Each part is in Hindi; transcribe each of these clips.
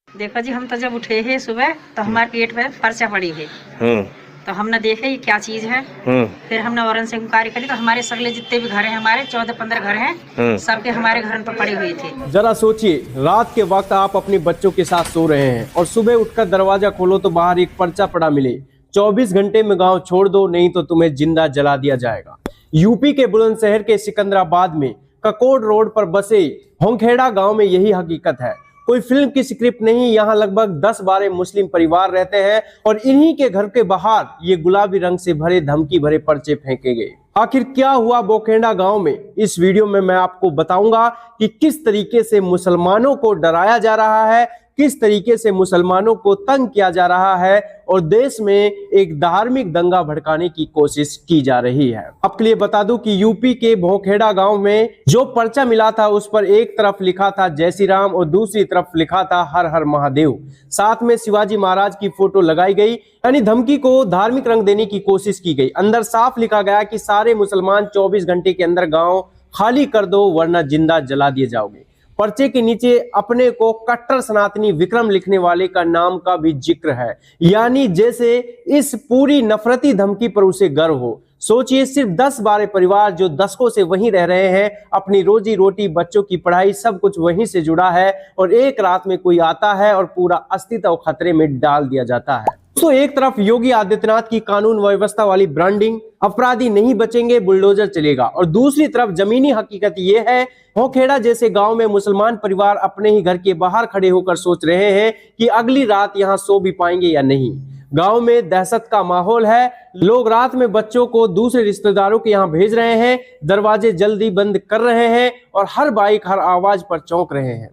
देखो जी, हम तो जब उठे हैं सुबह तो हमारे पेट में पर्चा पड़ी है। तो हमने देखे ये क्या चीज है। फिर हमने औरन से इंक्वायरी करी तो हमारे सगले जितने भी घर हैं, हमारे 14-15 घर हैं, सबके हमारे घर पर पड़ी हुई थी। जरा सोचिए, रात के वक्त आप अपने बच्चों के साथ सो रहे हैं और सुबह उठकर दरवाजा खोलो तो बाहर एक पर्चा पड़ा मिले, 24 घंटे में गांव छोड़ दो नहीं तो तुम्हें जिंदा जला दिया जाएगा। यूपी के बुलंदशहर के सिकंदराबाद में ककोड रोड पर बसे होंखेड़ा गांव में यही हकीकत है। कोई फिल्म की स्क्रिप्ट नहीं, यहाँ लगभग 10-12 मुस्लिम परिवार रहते हैं और इन्हीं के घर के बाहर ये गुलाबी रंग से भरे धमकी भरे पर्चे फेंके गए। आखिर क्या हुआ बोखेड़ा गांव में, इस वीडियो में मैं आपको बताऊंगा कि किस तरीके से मुसलमानों को डराया जा रहा है, किस तरीके से मुसलमानों को तंग किया जा रहा है और देश में एक धार्मिक दंगा भड़काने की कोशिश की जा रही है। आपके लिए बता दूं कि यूपी के भोखेड़ा गांव में जो पर्चा मिला था उस पर एक तरफ लिखा था जय श्री राम और दूसरी तरफ लिखा था हर हर महादेव। साथ में शिवाजी महाराज की फोटो लगाई गई, यानी धमकी को धार्मिक रंग देने की कोशिश की गई। अंदर साफ लिखा गया कि सारे मुसलमान 24 घंटे के अंदर गाँव खाली कर दो वरना जिंदा जला दिए जाओगे। पर्चे के नीचे अपने को कट्टर सनातनी विक्रम लिखने वाले का नाम का भी जिक्र है, यानी जैसे इस पूरी नफरती धमकी पर उसे गर्व हो। सोचिए, सिर्फ 10-12 परिवार जो दशकों से वहीं रह रहे हैं, अपनी रोजी रोटी बच्चों की पढ़ाई सब कुछ वहीं से जुड़ा है और एक रात में कोई आता है और पूरा अस्तित्व खतरे में डाल दिया जाता है। तो एक तरफ योगी आदित्यनाथ की कानून व्यवस्था वाली ब्रांडिंग, अपराधी नहीं बचेंगे बुलडोजर चलेगा, और दूसरी तरफ जमीनी हकीकत यह है होखेड़ा जैसे गांव में मुसलमान परिवार अपने ही घर के बाहर खड़े होकर सोच रहे हैं कि अगली रात यहां सो भी पाएंगे या नहीं। गांव में दहशत का माहौल है, लोग रात में बच्चों को दूसरे रिश्तेदारों के यहां भेज रहे हैं, दरवाजे जल्दी बंद कर रहे हैं और हर बाइक हर आवाज पर चौंक रहे हैं।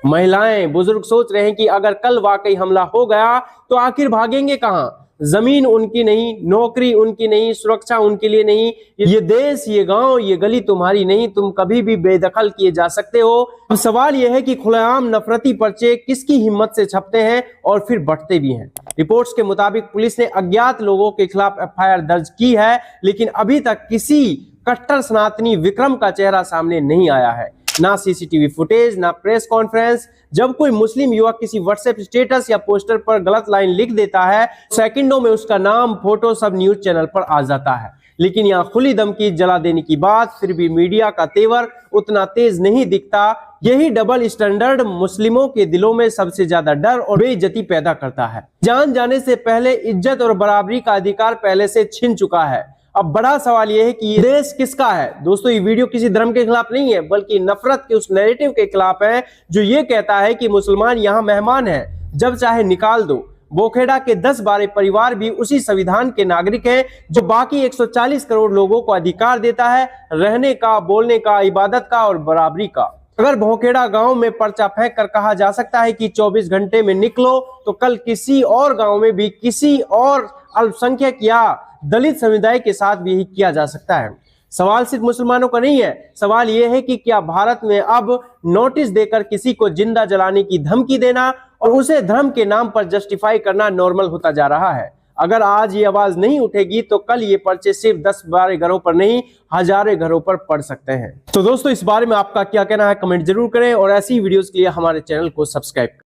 महिलाएं बुजुर्ग सोच रहे हैं कि अगर कल वाकई हमला हो गया तो आखिर भागेंगे कहां। जमीन उनकी नहीं, नौकरी उनकी नहीं, सुरक्षा उनके लिए नहीं, ये देश, ये गांव, ये गली तुम्हारी नहीं, तुम कभी भी बेदखल किए जा सकते हो। अब सवाल यह है कि खुलेआम नफरती पर्चे किसकी हिम्मत से छपते हैं और फिर बढ़ते भी हैं। रिपोर्ट्स के मुताबिक पुलिस ने अज्ञात लोगों के खिलाफ एफआईआर दर्ज की है, लेकिन अभी तक किसी कट्टर सनातनी विक्रम का चेहरा सामने नहीं आया है। ना सीसीटीवी फुटेज, ना प्रेस कॉन्फ्रेंस। जब कोई मुस्लिम युवक किसी व्हाट्सएप स्टेटस या पोस्टर पर गलत लाइन लिख देता है, सेकंडों में उसका नाम, फोटो सब न्यूज चैनल पर आ जाता है। लेकिन यहाँ खुली धमकी जला देने की बात, फिर भी मीडिया का तेवर उतना तेज नहीं दिखता। यही डबल स्टैंडर्ड मुस्लिमों के दिलों में सबसे ज्यादा डर और बेइज्जती पैदा करता है। जान जाने से पहले इज्जत और बराबरी का अधिकार पहले से छिन चुका है। अब बड़ा सवाल यह है कि ये देश किसका है। दोस्तों, ये वीडियो किसी धर्म के खिलाफ नहीं है, बल्कि नफरत के उस नैरेटिव के खिलाफ है जो ये कहता है कि मुसलमान यहाँ मेहमान हैं, जब चाहे निकाल दो। बोखेड़ा के 10-12 परिवार भी उसी संविधान के नागरिक हैं जो बाकी 140 करोड़ लोगों को अधिकार देता है रहने का, बोलने का, इबादत का और बराबरी का। अगर भोखेड़ा गांव में पर्चा फेंक कर कहा जा सकता है कि 24 घंटे में निकलो, तो कल किसी और गांव में भी किसी और अल्पसंख्यक या दलित समुदाय के साथ भी किया जा सकता है। सवाल सिर्फ मुसलमानों का नहीं है, सवाल यह है कि क्या भारत में अब नोटिस देकर किसी को जिंदा जलाने की धमकी देना और उसे धर्म के नाम पर जस्टिफाई करना नॉर्मल होता जा रहा है। अगर आज ये आवाज नहीं उठेगी तो कल ये पर्चे सिर्फ 10-12 घरों पर नहीं, हजारों घरों पर पड़ सकते हैं। तो दोस्तों, इस बारे में आपका क्या कहना है, कमेंट जरूर करें और ऐसी वीडियोस के लिए हमारे चैनल को सब्सक्राइब करें।